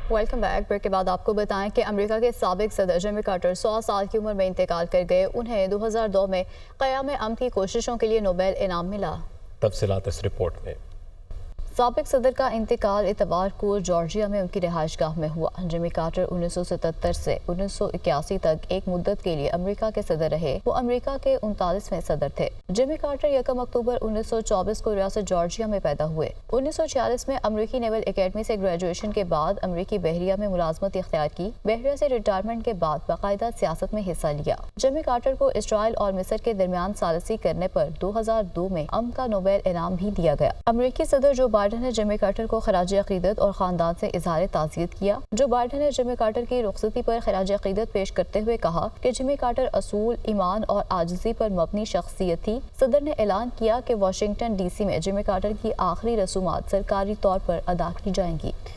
Welcome back. Break के बाद आपको बताएं कि अमेरिका के साबिक सदर जिमी कार्टर 100 साल की उम्र में इंतकाल कर गए। उन्हें 2002 में क़याम अमन की कोशिशों के लिए नोबेल इनाम मिला। तफसीलात इस रिपोर्ट में। साबिक सदर का इंतकाल इतवार को जॉर्जिया में उनकी रिहाइश गाह में हुआ। जिमी कार्टर 1977 से 1981 तक एक मुद्दत के लिए अमेरिका के सदर रहे। वो अमेरिका के 39वें सदर थे। जिमी कार्टर 1 अक्टूबर 1924 को रियासत जॉर्जिया में पैदा हुए। 1946 में अमेरिकी नेवल एकेडमी से ग्रेजुएशन के बाद अमेरिकी बहरिया में मुलाजमत इख्तियार की। बहरिया से रिटायरमेंट के बाद बाकायदा सियासत में हिस्सा लिया। जिमी कार्टर को इसराइल और मिस्र के दरमियान सालिसी करने पर 2002 में अमन का नोबेल इनाम भी दिया गया। अमेरिकी सदर जो बाइडेन ने जिमी कार्टर को खराज अकीदत और खानदान से इजहार ताज़ियत किया। जो बाइडेन ने जिमी कार्टर की रुखसती पर खराज अकीदत पेश करते हुए कहा कि जिमी कार्टर असूल, ईमान और आजिज़ी पर मबनी शख्सियत थी। सदर ने ऐलान किया कि वाशिंगटन DC में जिमी कार्टर की आखिरी रसूमात सरकारी तौर पर अदा की जाएंगी।